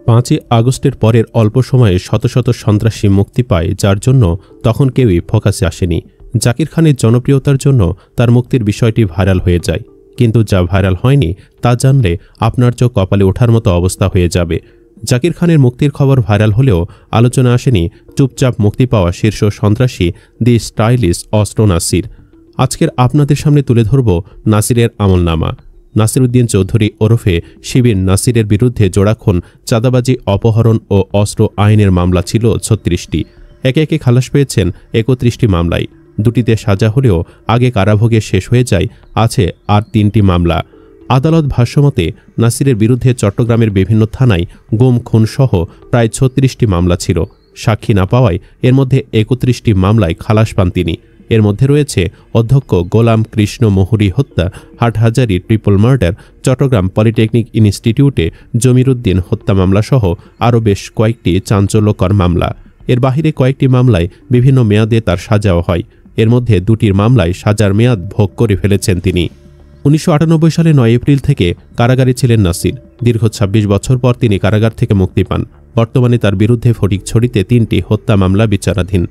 5ই আগস্টের পরের অল্প সময়ে শত শত সন্ত্রাসী মুক্তি পায়, যার জন্য তখন কেউই ফোকাসে আসেনি। জাকির খানের জনপ্রিয়তার জন্য তার মুক্তির বিষয়টি ভাইরাল হয়ে যায়, কিন্তু যা ভাইরাল হয়নি তা জানলে আপনার চোখ কপালে ওঠার মতো অবস্থা হয়ে যাবে। জাকির খানের মুক্তির খবর ভাইরাল হলেও আলোচনা আসেনি চুপচাপ মুক্তি পাওয়া শীর্ষ সন্ত্রাসী দি স্টাইলিশ অস্ত্র নাসির। আজকের আপনাদের সামনে তুলে ধরব নাসিরের আমলনামা। নাসিরউদ্দিন চৌধুরী ওরফে শিবির নাসিরের বিরুদ্ধে জোড়াক্ষণ, চাঁদাবাজি, অপহরণ ও অস্ত্র আইনের মামলা ছিল 36টি। একে একে খালাস পেয়েছেন 31টি মামলায়। 2টিতে সাজা হলেও আগে কারাভোগে শেষ হয়ে যায় আছে আর 3টি মামলা। আদালত ভাষ্যমতে নাসিরের বিরুদ্ধে চট্টগ্রামের বিভিন্ন থানায় গুম, খুন সহ প্রায় 36টি মামলা ছিল। সাক্ষী না পাওয়ায় এর মধ্যে 31টি মামলায় খালাস পান তিনি। এর মধ্যে রয়েছে অধ্যক্ষ গোলাম কৃষ্ণ মুহুরী হত্যা, Hathazari triple murder, Chattogram polytechnic ইনস্টিটিউটে জমিরুদ্দিন হত্যা মামলা সহ আরও বেশ কয়েকটি চাঞ্চল্যকর মামলা। এর বাহিরে কয়েকটি মামলায় বিভিন্ন মেয়াদে তার সাজাও হয়। এর মধ্যে 2টির মামলায় সাজার মেয়াদ ভোগ করে ফেলেছেন তিনি। 1998 সালে 9 এপ্রিল থেকে কারাগারে ছিলেন নাসির। দীর্ঘ 26 বছর পর তিনি কারাগার থেকে মুক্তি পান। বর্তমানে তার বিরুদ্ধে ফটিকছড়িতে 3টি হত্যা মামলা বিচারাধীন।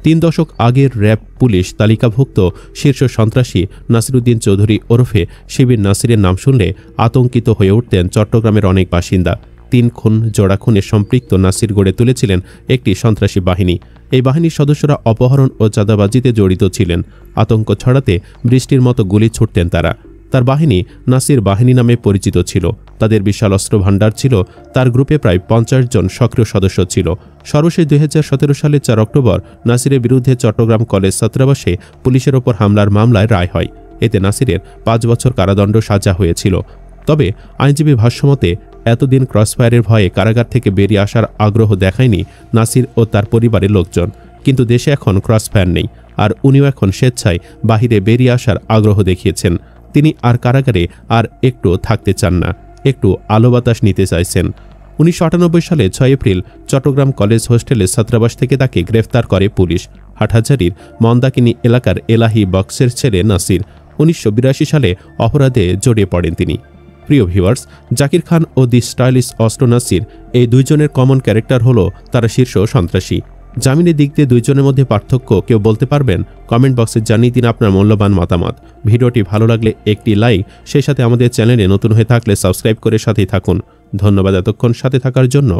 3 দশক আগের র্যাব পুলিশ তালিকাভুক্ত শীর্ষ সন্ত্রাসী নাসিরউদ্দিন চৌধুরী ওরফে শিবির নাসিরের নাম শুনলে আতঙ্কিত হয়ে উঠতেন চট্টগ্রামের অনেক বাসিন্দা। 3 খুন, জোড়া খুনে সম্পৃক্ত নাসির গড়ে তুলেছিলেন একটি সন্ত্রাসী বাহিনী। এই বাহিনীর সদস্যরা অপহরণ ও চাঁদাবাজিতে জড়িত ছিলেন। আতঙ্ক ছড়াতে বৃষ্টির মতো গুলি ছুটতেন তারা। তার বাহিনী নাসির বাহিনী নামে পরিচিত ছিল। তাদের বিশাল অস্ত্র ভাণ্ডার ছিল। তার গ্রুপে প্রায় 50 জন সক্রিয় সদস্য ছিল। সর্বশেষ 2017 সালের 4 অক্টোবর নাসিরের বিরুদ্ধে চট্টগ্রাম কলেজ ছাত্রাবাসে পুলিশের ওপর হামলার মামলায় রায় হয়। এতে নাসিরের 5 বছর কারাদণ্ড সাজা হয়েছিল। তবে আইনজীবী ভাষ্যমতে এতদিন ক্রসফায়ারের ভয়ে কারাগার থেকে বেরিয়ে আসার আগ্রহ দেখায়নি নাসির ও তার পরিবারের লোকজন। কিন্তু দেশে এখন ক্রসফায়ার নেই, আর উনিও এখন স্বেচ্ছায় বাহিরে বেরিয়ে আসার আগ্রহ দেখিয়েছেন। তিনি আর কারাগারে আর একটু থাকতে চান না, একটু আলো বাতাস নিতে চাইছেন। 1998 সালে 6 এপ্রিল চট্টগ্রাম কলেজ হোস্টেলের ছাত্রাবাস থেকে তাকে গ্রেফতার করে পুলিশ। হাটহাজারীর মন্দাকিনী এলাকার এলাহি বক্সের ছেলে নাসির। 1982 সালে অপরাধে জড়িয়ে পড়েন তিনি। প্রিয় ভিউয়ার্স, জাকির খান ও দি স্টাইলিশ অস্ত্র নাসির, এই দুইজনের কমন ক্যারেক্টার হলো তারা শীর্ষ সন্ত্রাসী। জামিনের দিক দিয়ে দুইজনের মধ্যে পার্থক্য কেউ বলতে পারবেন? কমেন্ট বক্সে জানিয়ে দিন আপনার মূল্যবান মতামত। ভিডিওটি ভালো লাগলে একটি লাইক, সেই সাথে আমাদের চ্যানেলে নতুন হয়ে থাকলে সাবস্ক্রাইব করে সাথেই থাকুন। ধন্যবাদ এতক্ষণ সাথে থাকার জন্য।